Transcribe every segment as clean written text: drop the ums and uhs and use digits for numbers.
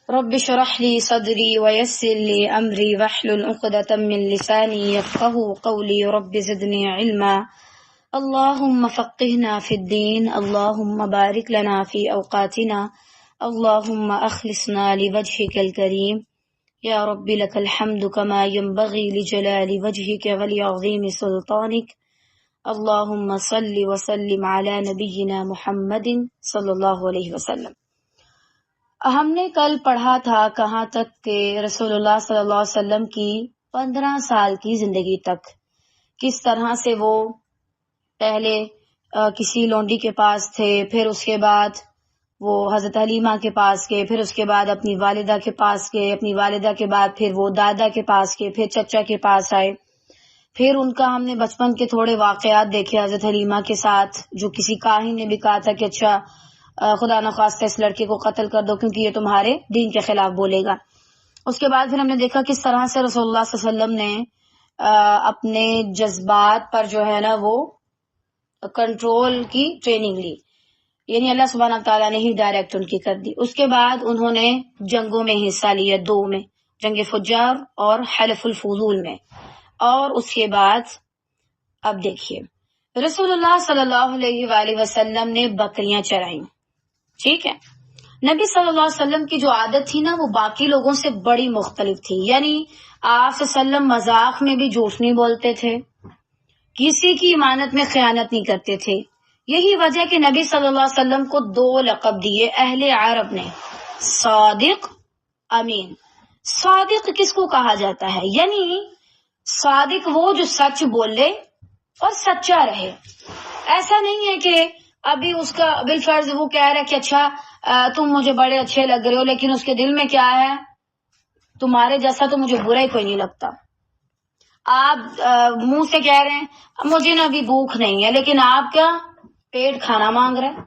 رب اشرح لي صدري ويسر لي أمري واحلل عقدة من لساني يفقهوا قولي رب زدني علما اللهم فقهنا في الدين اللهم بارك لنا في أوقاتنا اللهم أخلصنا لوجهك الكريم يا رب لك الحمد كما ينبغي لجلال وجهك ولعظيم سلطانك اللهم صل وسلم على نبينا محمد صلی اللہ علیہ وسلم۔ ہم نے کل پڑھا تھا کہاں تک کہ رسول اللہ صلی اللہ علیہ وسلم کی 15 سال کی زندگی تک کس طرح سے وہ پہلے کسی لونڈی کے پاس تھے، پھر اس کے بعد وہ حضرت حلیمہ کے پاس گئے، پھر اس کے بعد اپنی والدہ کے پاس گئے، اپنی والدہ کے بعد پھر وہ دادا کے پاس گئے، پھر چچا کے پاس آئے، پھر ان کا ہم نے بچپن کے تھوڑے واقعات دیکھے حضرت حلیمہ کے ساتھ، جو کسی کاہن نے بھی کہا تھا کہ اچھا خدا نخواستہ اس لڑکے کو قتل کر دو کیونکہ یہ تمہارے دین کے خلاف بولے گا۔ اس کے بعد پھر ہم نے دیکھا کس طرح سے رسول اللہ صلی اللہ علیہ وسلم نے اپنے جذبات پر جو ہے نا وہ کنٹرول کی ٹریننگ لی، یعنی اللہ سبحانہ تعالیٰ نے ہی ڈائریکٹ ان کی کر دی۔ اس کے بعد انہوں نے جنگوں میں حصہ لیا، 2 میں، جنگ فجار اور حلف الفضول میں، اور اس کے بعد اب دیکھیے رسول اللہ صلی اللہ علیہ وآلہ وسلم نے بکریاں چرائیں، ٹھیک ہے۔ نبی صلی اللہ علیہ وسلم کی جو عادت تھی نا وہ باقی لوگوں سے بڑی مختلف تھی، یعنی آپ صلی اللہ علیہ وسلم مذاق میں بھی جھوٹ نہیں بولتے تھے، کسی کی امانت میں خیانت نہیں کرتے تھے۔ یہی وجہ کہ نبی صلی اللہ علیہ وسلم کو 2 لقب دیے اہل عرب نے، صادق، امین۔ صادق کس کو کہا جاتا ہے؟ یعنی صادق وہ جو سچ بولے اور سچا رہے۔ ایسا نہیں ہے کہ ابھی اس کا بالفرض وہ کہہ رہا ہے کہ اچھا تم مجھے بڑے اچھے لگ رہے ہو، لیکن اس کے دل میں کیا ہے، تمہارے جیسا تو مجھے برا ہی کوئی نہیں لگتا۔ آپ منہ سے کہہ رہے ہیں مجھے نا ابھی بھوک نہیں ہے، لیکن آپ کیا پیٹ کھانا مانگ رہے ہیں۔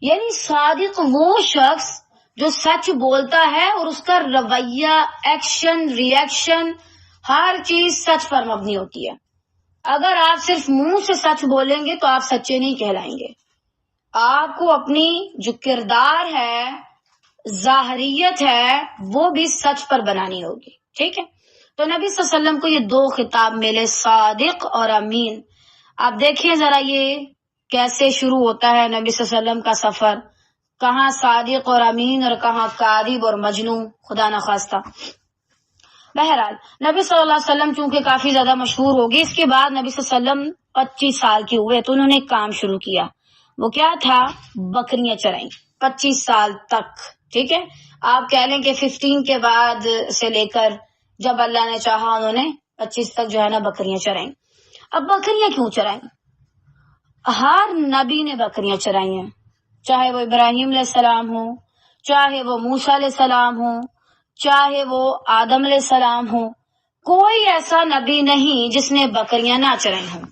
یعنی صادق وہ شخص جو سچ بولتا ہے اور اس کا رویہ، ایکشن، ریئیکشن، ہر چیز سچ پر مبنی ہوتی ہے۔ اگر آپ صرف منہ سے سچ بولیں گے تو آپ سچے نہیں کہلائیں گے۔ آپ کو اپنی جو کردار ہے، ظاہریت ہے، وہ بھی سچ پر بنانی ہوگی، ٹھیک ہے۔ تو نبی صلی اللہ علیہ وسلم کو یہ 2 خطاب ملے، صادق اور امین۔ آپ دیکھیں ذرا یہ کیسے شروع ہوتا ہے نبی صلی اللہ علیہ وسلم کا سفر، کہاں صادق اور امین اور کہاں کاذب اور مجنون، خدا نخواستہ۔ بہرحال نبی صلی اللہ علیہ وسلم چونکہ کافی زیادہ مشہور ہوگی، اس کے بعد نبی صلی اللہ علیہ وسلم 25 سال کے ہوئے تو انہوں نے ایک کام شروع کیا، وہ کیا تھا؟ بکریاں چرائیں 25 سال تک، ٹھیک ہے۔ آپ کہہ لیں کہ 15 کے بعد سے لے کر جب اللہ نے چاہا انہوں نے 25 تک جو ہے نا بکریاں چرائیں۔ اب بکریاں کیوں چرائیں؟ ہر نبی نے بکریاں چرائی ہیں، چاہے وہ ابراہیم علیہ السلام ہو، چاہے وہ موسیٰ علیہ السلام ہو، چاہے وہ آدم علیہ السلام ہو، کوئی ایسا نبی نہیں جس نے بکریاں نہ چرائی ہوں۔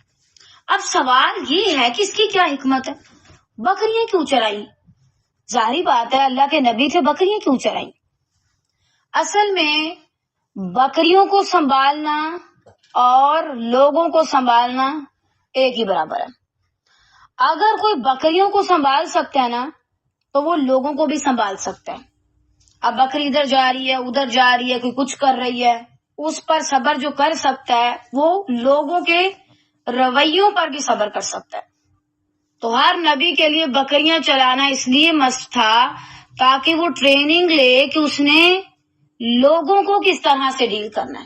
اب سوال یہ ہے کہ اس کی کیا حکمت ہے؟ بکریاں کیوں چرائی؟ ظاہری بات ہے اللہ کے نبی تھے، بکریاں کیوں چرائی؟ اصل میں بکریوں کو سنبھالنا اور لوگوں کو سنبھالنا ایک ہی برابر ہے۔ اگر کوئی بکریوں کو سنبھال سکتا ہے نا تو وہ لوگوں کو بھی سنبھال سکتا ہے۔ اب بکری ادھر جا رہی ہے، ادھر جا رہی ہے، کوئی کچھ کر رہی ہے، اس پر صبر جو کر سکتا ہے وہ لوگوں کے رویوں پر بھی صبر کر سکتا ہے۔ تو ہر نبی کے لیے بکریاں چلانا اس لیے مست تھا تاکہ وہ ٹریننگ لے کہ اس نے لوگوں کو کس طرح سے ڈیل کرنا ہے،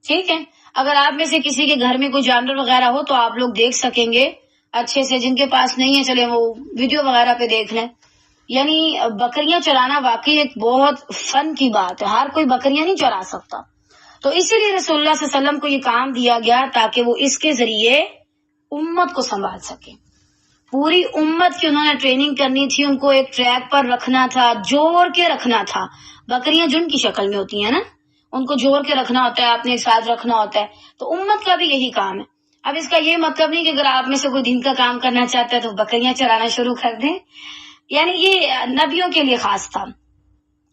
ٹھیک ہے۔ اگر آپ میں سے کسی کے گھر میں کوئی جانور وغیرہ ہو تو آپ لوگ دیکھ سکیں گے اچھے سے، جن کے پاس نہیں ہے چلے وہ ویڈیو وغیرہ پہ دیکھ لیں۔ یعنی بکریاں چلانا واقعی ایک بہت فن کی بات ہے، ہر کوئی بکریاں نہیں چلا سکتا۔ تو اسی لیے رسول اللہ صلی اللہ علیہ وسلم کو یہ کام دیا گیا تاکہ وہ اس کے ذریعے امت کو سنبھال سکے۔ پوری امت کی انہوں نے ٹریننگ کرنی تھی، ان کو ایک ٹریک پر رکھنا تھا، جوڑ کے رکھنا تھا۔ بکریاں جن کی شکل میں ہوتی ہیں نا، ان کو جوڑ کے رکھنا ہوتا ہے، اپنے ساتھ رکھنا ہوتا ہے۔ تو امت کا بھی یہی کام ہے۔ اب اس کا یہ مطلب نہیں کہ اگر آپ میں سے کوئی دین کا کام کرنا چاہتا ہے تو بکریاں چرانا شروع کر دیں، یعنی یہ نبیوں کے لیے خاص تھا،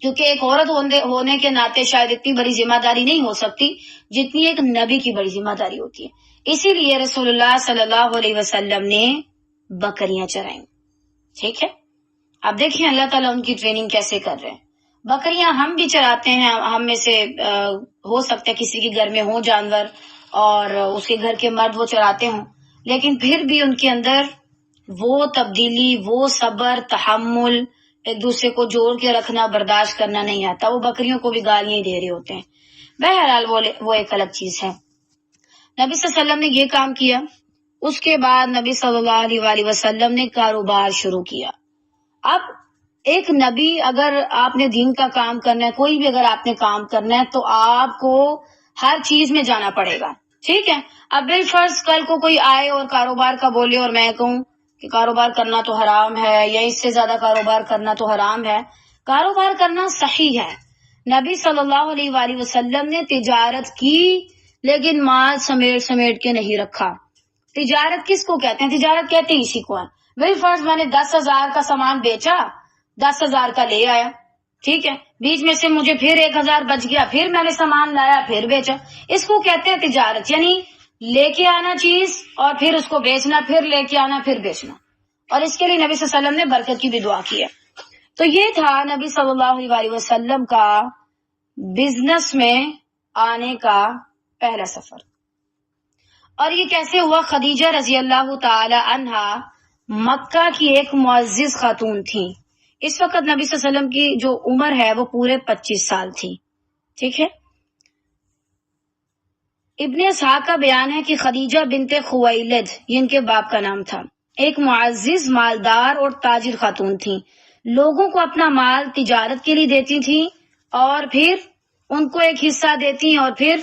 کیونکہ ایک عورت ہونے کے ناطے شاید اتنی بڑی ذمہ داری نہیں ہو سکتی جتنی ایک نبی کی بڑی ذمہ داری ہوتی ہے۔ اسی لیے رسول اللہ صلی اللہ علیہ وسلم نے بکریاں چرائیں، ٹھیک ہے۔ اب دیکھیں اللہ تعالیٰ ان کی ٹریننگ کیسے کر رہے ہیں۔ بکریاں ہم بھی چراتے ہیں، ہم میں سے ہو سکتا ہے کسی کے گھر میں ہو جانور اور اس کے گھر کے مرد وہ چراتے ہوں، لیکن پھر بھی ان کے اندر وہ تبدیلی، وہ صبر، تحمل، ایک دوسرے کو جوڑ کے رکھنا، برداشت کرنا نہیں آتا. وہ بکریوں کو بھی گالیاں ہی دے رہے ہوتے ہیں. بہرحال وہ ایک الگ چیز ہے. نبی صلی اللہ علیہ وسلم نے یہ کام کیا. اس کے بعد نبی صلی اللہ علیہ وآلہ وسلم نے کاروبار شروع کیا. اب ایک نبی، اگر آپ نے دین کا کام کرنا ہے، کوئی بھی اگر آپ نے کام کرنا ہے تو آپ کو ہر چیز میں جانا پڑے گا. ٹھیک ہے. اب بالفرض کل کو کوئی آئے اور کاروبار کا بولے اور میں کہوں کہ کاروبار کرنا تو حرام ہے یا اس سے زیادہ کاروبار کرنا تو حرام ہے. کاروبار کرنا صحیح ہے. نبی صلی اللہ علیہ وآلہ وسلم نے تجارت کی، لیکن مال سمیٹ سمیٹ کے نہیں رکھا. تجارت کس کو کہتے ہیں؟ تجارت کہتے ہیں اسی کو ہے. بالفرض میں نے 10,000 کا سامان بیچا، 10,000 کا لے آیا، ٹھیک ہے، بیچ میں سے مجھے پھر 1,000 بچ گیا، پھر میں نے سامان لایا، پھر بیچا. اس کو کہتے ہیں تجارت، یعنی لے کے آنا چیز اور پھر اس کو بیچنا، پھر لے کے آنا، پھر بیچنا. اور اس کے لیے نبی صلی اللہ علیہ وسلم نے برکت کی بھی دعا کی ہے. تو یہ تھا نبی صلی اللہ علیہ وسلم کا بزنس میں آنے کا پہلا سفر. اور یہ کیسے ہوا؟ خدیجہ رضی اللہ تعالی عنہا مکہ کی ایک معزز خاتون تھی. اس وقت نبی صلی اللہ علیہ وسلم کی جو عمر ہے وہ پورے 25 سال تھی. ٹھیک ہے. ابن اسحاق کا بیان ہے کہ خدیجہ بنت خویلد، یہ ان کے باپ کا نام تھا، ایک معزز، مالدار اور تاجر خاتون تھی. لوگوں کو اپنا مال تجارت کے لیے دیتی تھی اور پھر ان کو ایک حصہ دیتی اور پھر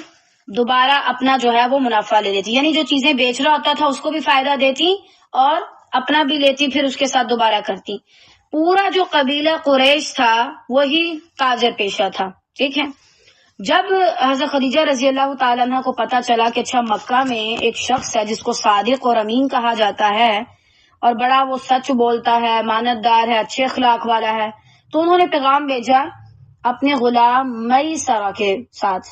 دوبارہ اپنا جو ہے وہ منافع لے لیتی. یعنی جو چیزیں بیچ رہا ہوتا تھا اس کو بھی فائدہ دیتی اور اپنا بھی لیتی، پھر اس کے ساتھ دوبارہ کرتی. پورا جو قبیلہ قریش تھا وہی تاجر پیشہ تھا. ٹھیک ہے. جب حضرت خدیجہ رضی اللہ تعالیٰ عنہ کو پتا چلا کہ اچھا مکہ میں ایک شخص ہے جس کو صادق اور امین کہا جاتا ہے اور بڑا وہ سچ بولتا ہے، امانتدار ہے، اچھے اخلاق والا ہے، تو انہوں نے پیغام بھیجا اپنے غلام میسرہ کے ساتھ.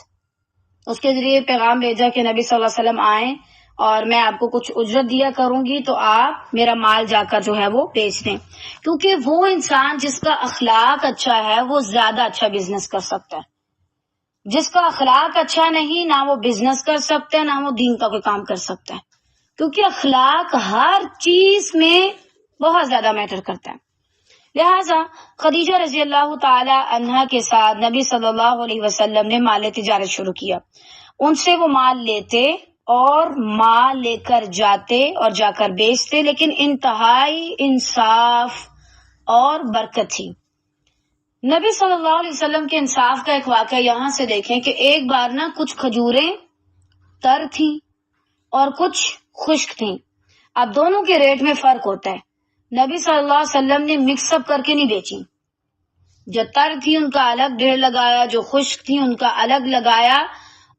اس کے ذریعے پیغام بھیجا کہ نبی صلی اللہ علیہ وسلم آئیں اور میں آپ کو کچھ اجرت دیا کروں گی، تو آپ میرا مال جا کر جو ہے وہ بیچ دیں. کیونکہ وہ انسان جس کا اخلاق اچھا ہے وہ زیادہ اچھا بزنس کر سکتا ہے. جس کا اخلاق اچھا نہیں، نہ وہ بزنس کر سکتا ہے، نہ وہ دین کا کوئی کام کر سکتا ہے. کیونکہ اخلاق ہر چیز میں بہت زیادہ میٹر کرتا ہے. لہٰذا خدیجہ رضی اللہ تعالی عنہا کے ساتھ نبی صلی اللہ علیہ وسلم نے مال تجارت شروع کیا. ان سے وہ مال لیتے اور مال لے کر جاتے اور جا کر بیچتے، لیکن انتہائی انصاف اور برکت تھی. نبی صلی اللہ علیہ وسلم کے انصاف کا ایک واقعہ یہاں سے دیکھیں کہ ایک بار نا کچھ کھجوریں تر تھیں اور کچھ خشک تھیں. اب دونوں کے ریٹ میں فرق ہوتا ہے. نبی صلی اللہ علیہ وسلم نے مکس اپ کر کے نہیں بیچی. جو تر تھی ان کا الگ ڈھیر لگایا، جو خشک تھی ان کا الگ لگایا،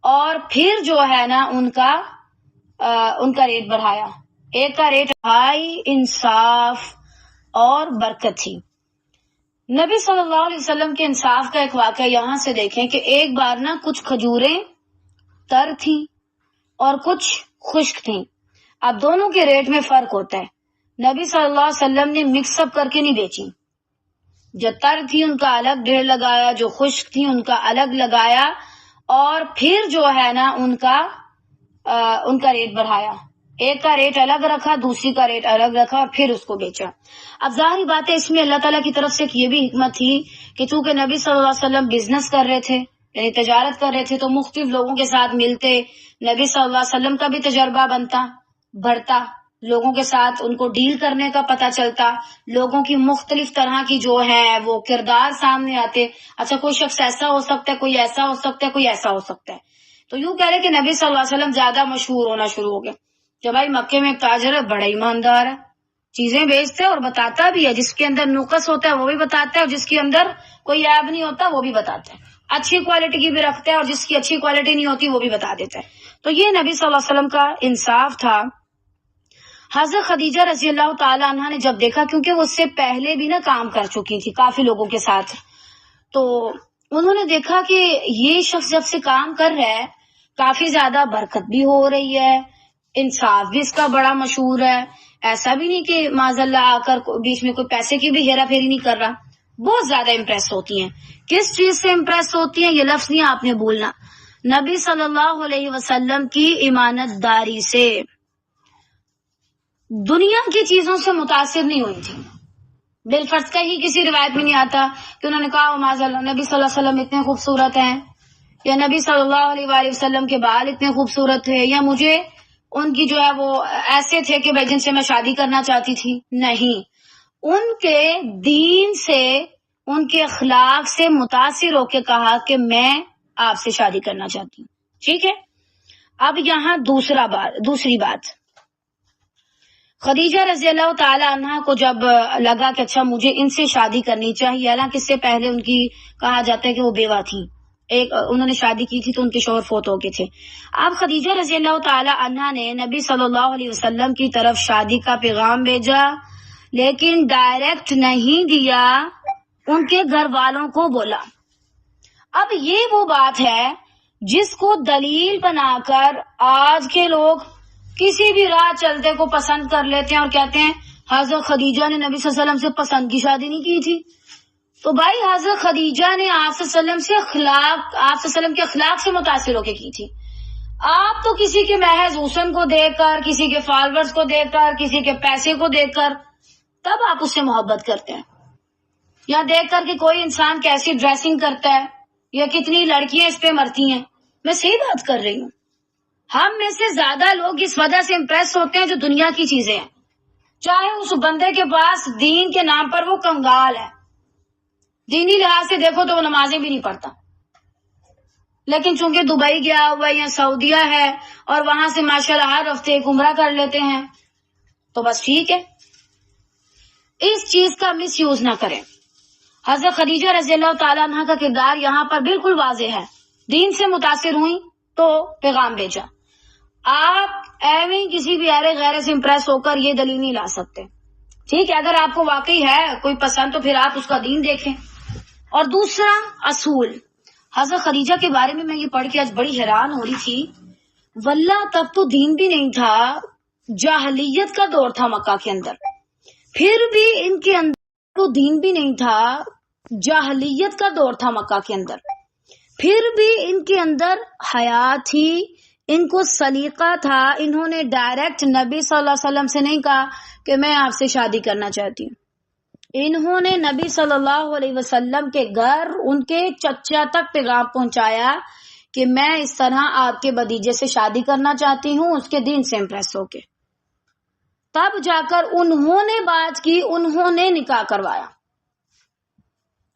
اور پھر جو ہے نا ان کا ریٹ بڑھایا. ایک کا ریٹ ہائی انصاف اور برکت تھی. نبی صلی اللہ علیہ وسلم کے انصاف کا ایک واقعہ یہاں سے دیکھیں کہ ایک بار نا کچھ کھجوریں تر تھیں اور کچھ خشک تھیں. اب دونوں کے ریٹ میں فرق ہوتا ہے. نبی صلی اللہ علیہ وسلم نے مکس اپ کر کے نہیں بیچی. جو تر تھی ان کا الگ ڈھیر لگایا، جو خشک تھی ان کا الگ لگایا، اور پھر جو ہے نا ان کا ریٹ بڑھایا. ایک کا ریٹ الگ رکھا، دوسری کا ریٹ الگ رکھا اور پھر اس کو بیچا. اب ظاہری بات ہے اس میں اللہ تعالیٰ کی طرف سے یہ بھی حکمت تھی کہ چونکہ نبی صلی اللہ علیہ وسلم بزنس کر رہے تھے، یعنی تجارت کر رہے تھے، تو مختلف لوگوں کے ساتھ ملتے، نبی صلی اللہ علیہ وسلم کا بھی تجربہ بڑھتا، لوگوں کے ساتھ ان کو ڈیل کرنے کا پتہ چلتا، لوگوں کی مختلف طرح کی جو ہے وہ کردار سامنے آتے. اچھا کوئی شخص ایسا ہو سکتا ہے، کوئی ایسا ہو سکتا ہے، کوئی ایسا ہو سکتا ہے. تو یوں کہہ رہے کہ نبی صلی اللہ علیہ وسلم زیادہ مشہور ہونا شروع ہو گئے کہ بھائی مکے میں ایک تاجر ہے، بڑا ایماندار ہے، چیزیں بیچتے اور بتاتا بھی ہے، جس کے اندر نقص ہوتا ہے وہ بھی بتاتا ہے اور جس کے اندر کوئی عیب نہیں ہوتا وہ بھی بتاتا ہے. اچھی کوالٹی کی بھی رکھتا ہے اور جس کی اچھی کوالٹی نہیں ہوتی وہ بھی بتا دیتا ہے. تو یہ نبی صلی اللہ علیہ وسلم کا انصاف تھا. حضرت خدیجہ رضی اللہ تعالی عنہ نے جب دیکھا، کیونکہ وہ اس سے پہلے بھی نا کام کر چکی تھی کافی لوگوں کے ساتھ، تو انہوں نے دیکھا کہ یہ شخص جب سے کام کر رہا ہے کافی زیادہ برکت بھی ہو رہی ہے، انصاف بھی اس کا بڑا مشہور ہے، ایسا بھی نہیں کہ معاذ اللہ آ کر بیچ میں کوئی پیسے کی بھی ہیرا پھیری نہیں کر رہا. بہت زیادہ امپریس ہوتی ہیں. کس چیز سے امپریس ہوتی ہیں؟ یہ لفظ نہیں آپ نے بھولنا، نبی صلی اللہ علیہ وسلم کی ایمانت داری سے. دنیا کی چیزوں سے متاثر نہیں ہوئی تھی. بالفرض کہیں کسی روایت میں نہیں آتا کہ انہوں نے کہا معاذ اللہ نبی صلی اللہ علیہ وسلم اتنے خوبصورت ہیں، یا نبی صلی اللہ علیہ وآلہ وسلم کے بال اتنے خوبصورت تھے، یا مجھے ان کی جو ہے وہ ایسے تھے کہ جن سے میں شادی کرنا چاہتی تھی. نہیں، ان کے دین سے، ان کے اخلاق سے متاثر ہو کے کہا کہ میں آپ سے شادی کرنا چاہتی ہوں. ٹھیک ہے. اب یہاں دوسری بات، خدیجہ رضی اللہ تعالی عنہ کو جب لگا کہ اچھا مجھے ان سے شادی کرنی چاہیے، حالانکہ اس سے پہلے ان کی کہا جاتا ہے کہ وہ بیوہ تھی، انہوں نے شادی کی تھی تو ان کے شوہر فوت ہو گئے تھے. اب خدیجہ رضی اللہ تعالی عنہ نے نبی صلی اللہ علیہ وسلم کی طرف شادی کا پیغام بھیجا، لیکن ڈائریکٹ نہیں دیا، ان کے گھر والوں کو بولا. اب یہ وہ بات ہے جس کو دلیل بنا کر آج کے لوگ کسی بھی راہ چلتے کو پسند کر لیتے ہیں اور کہتے ہیں حضرت خدیجہ نے نبی صلی اللہ علیہ وسلم سے پسند کی شادی نہیں کی تھی. تو بھائی حضرت خدیجہ نے آپ صلی اللہ علیہ وسلم کے اخلاق سے متاثر ہو کے کی تھی. آپ تو کسی کے محض حسن کو دیکھ کر، کسی کے فالوورز کو دیکھ کر، کسی کے پیسے کو دیکھ کر تب آپ اس سے محبت کرتے ہیں، یا دیکھ کر کہ کوئی انسان کیسی ڈریسنگ کرتا ہے یا کتنی لڑکیاں اس پہ مرتی ہیں. میں صحیح بات کر رہی ہوں. ہم میں سے زیادہ لوگ اس وجہ سے امپریس ہوتے ہیں جو دنیا کی چیزیں ہیں، چاہے اس بندے کے پاس دین کے نام پر وہ کنگال ہے، دینی لحاظ سے دیکھو تو وہ نمازیں بھی نہیں پڑھتا، لیکن چونکہ دبئی گیا ہوا یا سعودیہ ہے اور وہاں سے ماشاءاللہ ہر ہفتے ایک عمرہ کر لیتے ہیں تو بس ٹھیک ہے. اس چیز کا مس یوز نہ کریں. حضرت خدیجہ رضی اللہ تعالیٰ عنہ کا کردار یہاں پر بالکل واضح ہے. دین سے متاثر ہوئی تو پیغام بھیجا. آپ ایویں کسی بھی ایرے غیرے سے امپریس ہو کر یہ دلیل نہیں لا سکتے. ٹھیک ہے، اگر آپ کو واقعی ہے کوئی پسند تو پھر آپ اس کا دین دیکھیں. اور دوسرا اصول، حضرت خدیجہ کے بارے میں یہ پڑھ کے آج بڑی حیران ہو رہی تھی. واللہ تب تو دین بھی نہیں تھا، جاہلیت کا دور تھا مکہ کے اندر، پھر بھی ان کے اندر تو دین بھی نہیں تھا، جاہلیت کا دور تھا مکہ کے اندر، پھر بھی ان کے اندر حیا تھی، ان کو سلیقہ تھا. انہوں نے ڈائریکٹ نبی صلی اللہ علیہ وسلم سے نہیں کہا کہ میں آپ سے شادی کرنا چاہتی ہوں. انہوں نے نبی صلی اللہ علیہ وسلم کے گھر ان کے چچا تک پیغام پہنچایا کہ میں اس طرح آپ کے بھتیجے سے شادی کرنا چاہتی ہوں، اس کے دین سے امپریس ہو کے. تب جا کر انہوں نے بات کی، انہوں نے نکاح کروایا.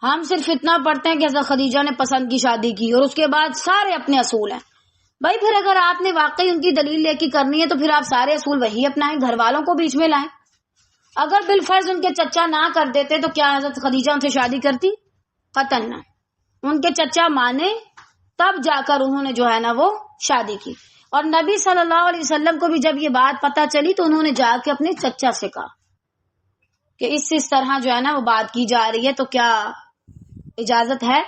ہم صرف اتنا پڑھتے ہیں کہ حضرت خدیجہ نے پسند کی شادی کی اور اس کے بعد سارے اپنے اصول ہیں. بھائی پھر اگر آپ نے واقعی ان کی دلیل لے کے کرنی ہے تو پھر آپ سارے اصول وہی اپنائیں، گھر والوں کو بیچ میں لائیں. اگر بالفرض ان کے چچا نہ کر دیتے تو کیا حضرت خدیجہ ان سے شادی کرتی؟ قطعاً نہ. ان کے چچا مانے تب جا کر انہوں نے جو ہے نا وہ شادی کی. اور نبی صلی اللہ علیہ وسلم کو بھی جب یہ بات پتہ چلی تو انہوں نے جا کے اپنے چچا سے کہا کہ اس طرح جو ہے نا وہ بات کی جا رہی ہے تو کیا اجازت ہے.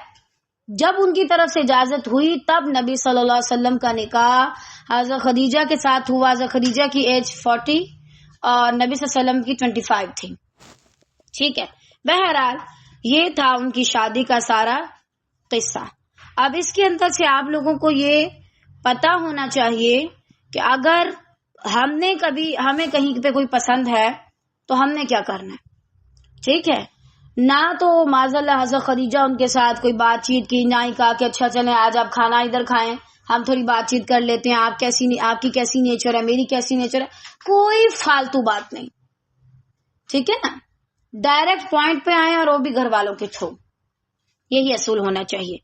جب ان کی طرف سے اجازت ہوئی تب نبی صلی اللہ علیہ وسلم کا نکاح حضرت خدیجہ کے ساتھ ہوا. حضرت خدیجہ کی ایج 40 اور نبی صلی اللہ علیہ وسلم کی 25 تھی. ٹھیک ہے. بہرحال یہ تھا ان کی شادی کا سارا قصہ. اب اس کے اندر سے آپ لوگوں کو یہ پتا ہونا چاہیے کہ اگر ہمیں کہیں پہ کوئی پسند ہے تو ہم نے کیا کرنا ہے. ٹھیک ہے. نہ تو معاذ اللہ حضرت خدیجہ ان کے ساتھ کوئی بات چیت کی، نہ ہی کہا کہ اچھا چلیں آج آپ کھانا ادھر کھائیں، ہم تھوڑی بات چیت کر لیتے ہیں، آپ کی کیسی نیچر ہے، میری کیسی نیچر ہے. کوئی فالتو بات نہیں. ٹھیک ہے نا. ڈائریکٹ پوائنٹ پہ آئیں اور وہ بھی گھر والوں کے تھرو. یہی اصول ہونا چاہیے.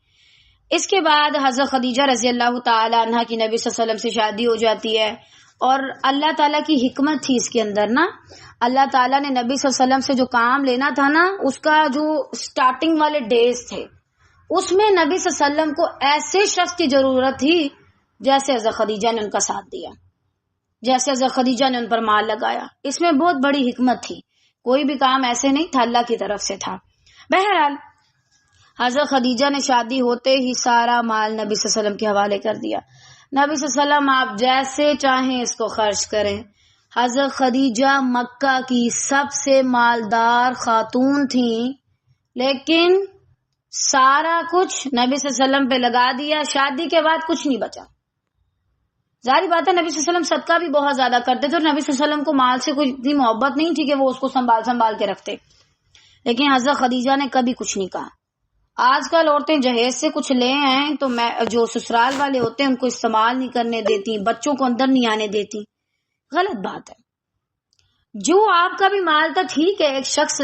اس کے بعد حضرت خدیجہ رضی اللہ تعالی عنہ کی نبی صلی اللہ علیہ وسلم سے شادی ہو جاتی ہے. اور اللہ تعالیٰ کی حکمت تھی اس کے اندر نا. اللہ تعالیٰ نے نبی صلی اللہ علیہ وسلم سے جو کام لینا تھا نا، اس کا جو سٹارٹنگ والے ڈیز تھے اس میں نبی صلی اللہ علیہ وسلم کو ایسے شخص کی ضرورت تھی جیسے حضرت خدیجہ نے ان کا ساتھ دیا، جیسے حضرت خدیجہ نے ان پر مال لگایا. اس میں بہت بڑی حکمت تھی. کوئی بھی کام ایسے نہیں تھا، اللہ کی طرف سے تھا. بہرحال حضرت خدیجہ نے شادی ہوتے ہی سارا مال نبی صلی اللہ علیہ وسلم کے حوالے کر دیا. نبی صلی اللہ علیہ وسلم آپ جیسے چاہیں اس کو خرچ کریں. حضرت خدیجہ مکہ کی سب سے مالدار خاتون تھیں، لیکن سارا کچھ نبی صلی اللہ علیہ وسلم پہ لگا دیا، شادی کے بعد کچھ نہیں بچا۔ ظاہری بات ہے نبی صلی اللہ علیہ وسلم صدقہ بھی بہت زیادہ کرتے تھے، اور نبی صلی اللہ علیہ وسلم کو مال سے کوئی اتنی محبت نہیں تھی کہ وہ اس کو سنبھال کے رکھتے، لیکن حضرت خدیجہ نے کبھی کچھ نہیں کہا۔ آج کل عورتیں جہیز سے کچھ لے ہیں تو جو سسرال والے ہوتے ہیں ان کو استعمال نہیں کرنے دیتی، بچوں کو اندر نہیں آنے دیتی، غلط بات ہے۔ جو آپ کا بھی مال تھا ٹھیک ہے، ایک شخص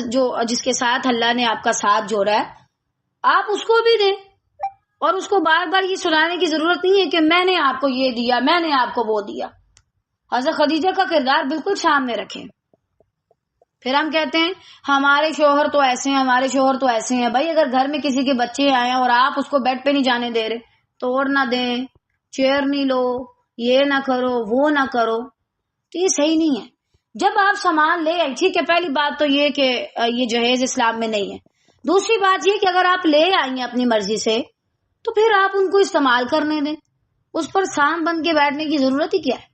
جس کے ساتھ اللہ نے آپ کا ساتھ جوڑا ہے آپ اس کو بھی دیں، اور اس کو بار بار یہ سنانے کی ضرورت نہیں ہے کہ میں نے آپ کو یہ دیا، میں نے آپ کو وہ دیا۔ حضرت خدیجہ کا کردار بالکل سامنے رکھیں۔ پھر ہم کہتے ہیں ہمارے شوہر تو ایسے ہیں، ہمارے شوہر تو ایسے ہیں۔ بھائی اگر گھر میں کسی کے بچے آئے اور آپ اس کو بیڈ پہ نہیں جانے دے رہے، توڑ نہ دیں، چیئر نہیں لو، یہ نہ کرو، وہ نہ کرو، تو یہ صحیح نہیں ہے۔ جب آپ سامان لے آئی، ٹھیک ہے، پہلی بات تو یہ کہ یہ جہیز اسلام میں نہیں ہے۔ دوسری بات یہ کہ اگر آپ لے آئی ہیں اپنی مرضی سے تو پھر آپ ان کو استعمال کرنے دیں، اس پر سام بن کے بیٹھنے کی ضرورت ہی کیا ہے؟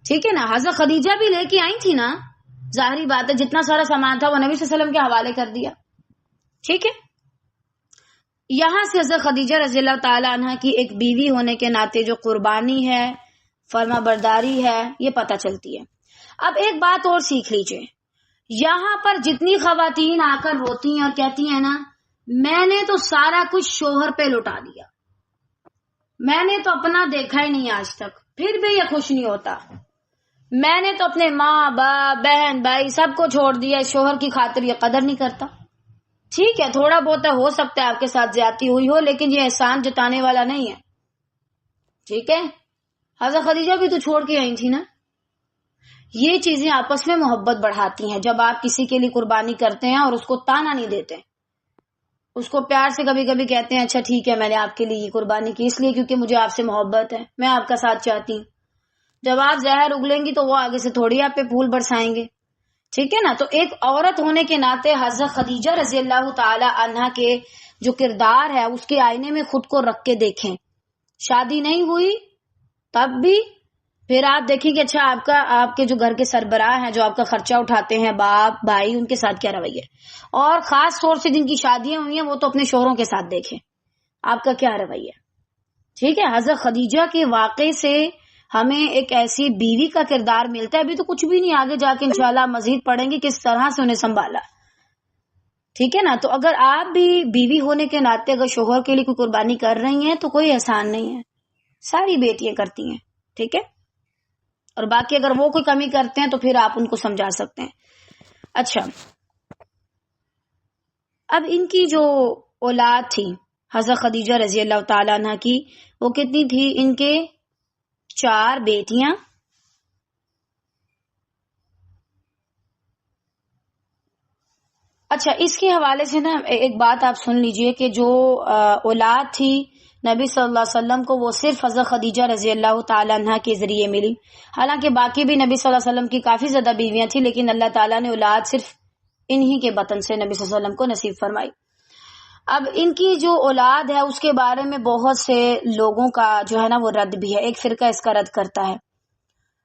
ٹھیک ہے نا۔ حضرت خدیجہ بھی لے کے آئی تھی نا، ظاہری بات ہے جتنا سارا سامان تھا وہ نبی صلی اللہ علیہ وسلم کے حوالے کر دیا، ٹھیک ہے۔ یہاں سے حضرت خدیجہ رضی اللہ تعالی عنہ کی ایک بیوی ہونے کے ناطے جو قربانی ہے، فرما برداری ہے، یہ پتہ چلتی ہے۔ اب ایک بات اور سیکھ لیجئے، یہاں پر جتنی خواتین آ کر روتی ہیں اور کہتی ہیں نا میں نے تو سارا کچھ شوہر پہ لٹا دیا، میں نے تو اپنا دیکھا ہی نہیں آج تک، پھر بھی یہ خوش نہیں ہوتا، میں نے تو اپنے ماں باپ بہن بھائی سب کو چھوڑ دیا، شوہر کی خاطر یہ قدر نہیں کرتا۔ ٹھیک ہے، تھوڑا بہت ہو سکتا ہے آپ کے ساتھ زیادتی ہوئی ہو، لیکن یہ احسان جتانے والا نہیں ہے، ٹھیک ہے۔ حضرت خدیجہ بھی تو چھوڑ کے آئی تھی نا۔ یہ چیزیں آپس میں محبت بڑھاتی ہیں، جب آپ کسی کے لیے قربانی کرتے ہیں اور اس کو تانا نہیں دیتے، اس کو پیار سے کبھی کبھی کہتے ہیں اچھا ٹھیک ہے میں نے آپ کے لیے یہ قربانی کی اس لیے کیونکہ مجھے آپ سے محبت ہے، میں آپ کا ساتھ چاہتی ہوں۔ جب آپ زہر اگلیں گی تو وہ آگے سے تھوڑی آپ پہ پھول برسائیں گے، ٹھیک ہے نا۔ تو ایک عورت ہونے کے ناطے حضرت خدیجہ رضی اللہ تعالی عنہا کے جو کردار ہے اس کے آئینے میں خود کو رکھ کے دیکھیں۔ شادی نہیں ہوئی تب بھی پھر آپ دیکھیں کہ اچھا آپ کے جو گھر کے سربراہ ہیں جو آپ کا خرچہ اٹھاتے ہیں، باپ بھائی، ان کے ساتھ کیا رویہ ہے، اور خاص طور سے جن کی شادیاں ہوئی ہیں وہ تو اپنے شوہروں کے ساتھ دیکھیں آپ کا کیا رویہ ہے، ٹھیک ہے۔ حضرت خدیجہ کے واقعے سے ہمیں ایک ایسی بیوی کا کردار ملتا ہے، ابھی تو کچھ بھی نہیں، آگے جا کے انشاءاللہ مزید پڑھیں گے کس طرح سے انہیں سنبھالا، ٹھیک ہے نا۔ تو اگر آپ بھی بیوی ہونے کے ناطے اگر شوہر کے لیے کوئی قربانی کر رہی ہیں تو کوئی احسان نہیں ہے، ساری بیٹیاں کرتی ہیں، ٹھیک ہے۔ اور باقی اگر وہ کوئی کمی کرتے ہیں تو پھر آپ ان کو سمجھا سکتے ہیں۔ اچھا، اب ان کی جو اولاد تھی حضرت خدیجہ رضی اللہ تعالی عنہ کی، وہ کتنی تھی؟ ان کے 4 بیٹیاں، اچھا اس کے حوالے سے نا ایک بات آپ سن لیجئے کہ جو اولاد تھی نبی صلی اللہ علیہ وسلم کو وہ صرف حضرت خدیجہ رضی اللہ تعالی عنہ کے ذریعے ملی، حالانکہ باقی بھی نبی صلی اللہ علیہ وسلم کی کافی زیادہ بیویاں تھیں، لیکن اللہ تعالیٰ نے اولاد صرف انہی کے بطن سے نبی صلی اللہ علیہ وسلم کو نصیب فرمائی۔ اب ان کی جو اولاد ہے اس کے بارے میں بہت سے لوگوں کا جو ہے نا وہ رد بھی ہے، ایک فرقہ اس کا رد کرتا ہے۔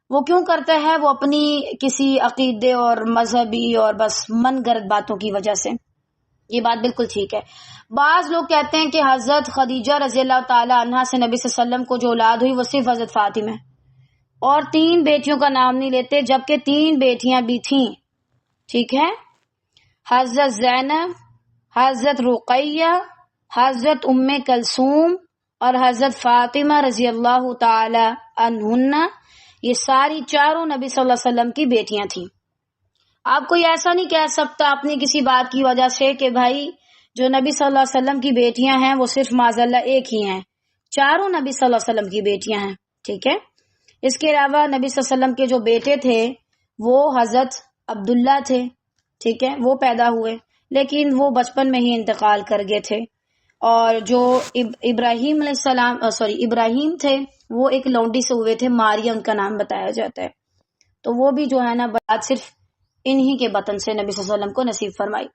وہ کیوں کرتا ہے؟ وہ اپنی کسی عقیدے اور مذہبی اور بس من گرد باتوں کی وجہ سے، یہ بات بالکل ٹھیک ہے۔ بعض لوگ کہتے ہیں کہ حضرت خدیجہ رضی اللہ تعالی عنہا سے نبی صلی اللہ علیہ وسلم کو جو اولاد ہوئی وہ صرف حضرت فاطمہ ہے، اور 3 بیٹیوں کا نام نہیں لیتے، جبکہ 3 بیٹیاں بھی تھیں، ٹھیک ہے۔ حضرت زینب، حضرت رقیہ، حضرت ام کلثوم اور حضرت فاطمہ رضی اللہ تعالی عنہن، یہ ساری چاروں نبی صلی اللہ علیہ وسلم کی بیٹیاں تھیں۔ آپ کوئی ایسا نہیں کہہ سکتا اپنی کسی بات کی وجہ سے کہ بھائی جو نبی صلی اللہ علیہ وسلم کی بیٹیاں ہیں وہ صرف معاذ اللہ ایک ہی ہیں، چاروں نبی صلی اللہ علیہ وسلم کی بیٹیاں ہیں، ٹھیک ہے۔ اس کے علاوہ نبی صلی اللہ علیہ وسلم کے جو بیٹے تھے وہ حضرت عبداللہ تھے، ٹھیک ہے، وہ پیدا ہوئے لیکن وہ بچپن میں ہی انتقال کر گئے تھے، اور جو ابراہیم علیہ السلام ابراہیم تھے وہ ایک لونڈی سے ہوئے تھے، ماریا ان کا نام بتایا جاتا ہے، تو وہ بھی جو ہے نا بات صرف انہی کے بطن سے نبی صلی اللہ علیہ وسلم کو نصیب فرمائی۔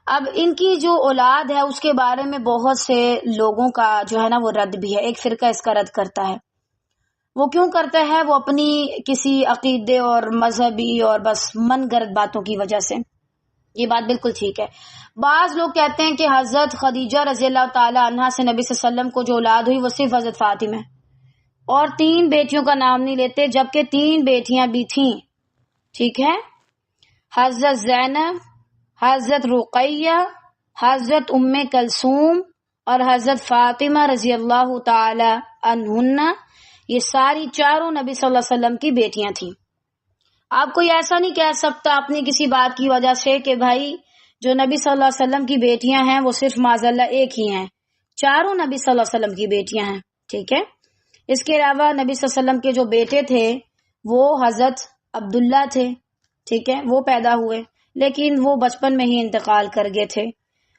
اب ان کی جو اولاد ہے اس کے بارے میں بہت سے لوگوں کا جو ہے نا وہ رد بھی ہے، ایک فرقہ اس کا رد کرتا ہے۔ وہ کیوں کرتا ہے؟ وہ اپنی کسی عقیدے اور مذہبی اور بس من گرد باتوں کی وجہ سے، یہ بات بالکل ٹھیک ہے. بعض لوگ کہتے ہیں کہ حضرت خدیجہ رضی اللہ تعالی عنہا سے نبی صلی اللہ علیہ وسلم کو جو اولاد ہوئی وہ صرف حضرت فاطمہ ہے، اور 3 بیٹیوں کا نام نہیں لیتے، جبکہ 3 بیٹیاں بھی تھیں. ٹھیک ہے، حضرت زینب، حضرت رقیہ، حضرت ام کلثوم اور حضرت فاطمہ رضی اللہ تعالی عنہن، یہ ساری چاروں نبی صلی اللہ علیہ وسلم کی بیٹیاں تھیں. آپ کوئی ایسا نہیں کہہ سکتا اپنی کسی بات کی وجہ سے کہ بھائی جو نبی صلی اللہ علیہ وسلم کی بیٹیاں ہیں وہ صرف معاذ اللہ ایک ہی ہیں. چاروں نبی صلی اللہ علیہ وسلم کی بیٹیاں ہیں. ٹھیک ہے، اس کے علاوہ نبی صلی اللہ علیہ وسلم کے جو بیٹے تھے وہ حضرت عبداللہ تھے. ٹھیک ہے، وہ پیدا ہوئے لیکن وہ بچپن میں ہی انتقال کر گئے تھے.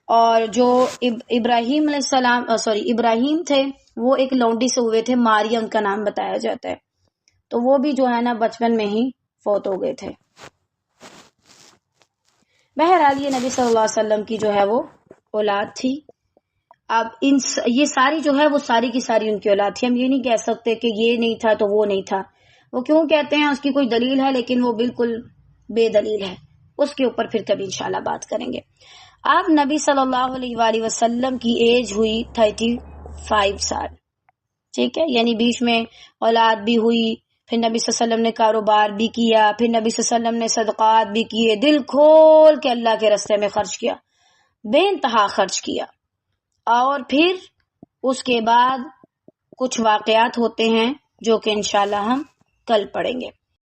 اور جو ابراہیم علیہ السلام ابراہیم تھے وہ ایک لونڈی سے ہوئے تھے، ماریا ان کا نام بتایا جاتا ہے، تو وہ بھی جو ہے نا بچپن میں ہی فوت ہو گئے تھے. بہرحال یہ نبی صلی اللہ علیہ وسلم کی جو ہے وہ اولاد تھی. اب یہ ساری جو ہے وہ ساری کی ساری ان کی اولاد تھی. ہم یہ نہیں کہہ سکتے کہ یہ نہیں تھا تو وہ نہیں تھا. وہ کیوں کہتے ہیں اس کی کوئی دلیل ہے، لیکن وہ بالکل بے دلیل ہے. اس کے اوپر پھر کبھی انشاءاللہ بات کریں گے. اب نبی صلی اللہ علیہ وآلہ وسلم کی ایج ہوئی 35 سال. ٹھیک ہے، یعنی بیچ میں اولاد بھی ہوئی، پھر نبی صلی اللہ علیہ وسلم نے کاروبار بھی کیا، پھر نبی صلی اللہ علیہ وسلم نے صدقات بھی کیے، دل کھول کے اللہ کے راستے میں خرچ کیا، بے انتہا خرچ کیا. اور پھر اس کے بعد کچھ واقعات ہوتے ہیں جو کہ انشاءاللہ ہم کل پڑھیں گے.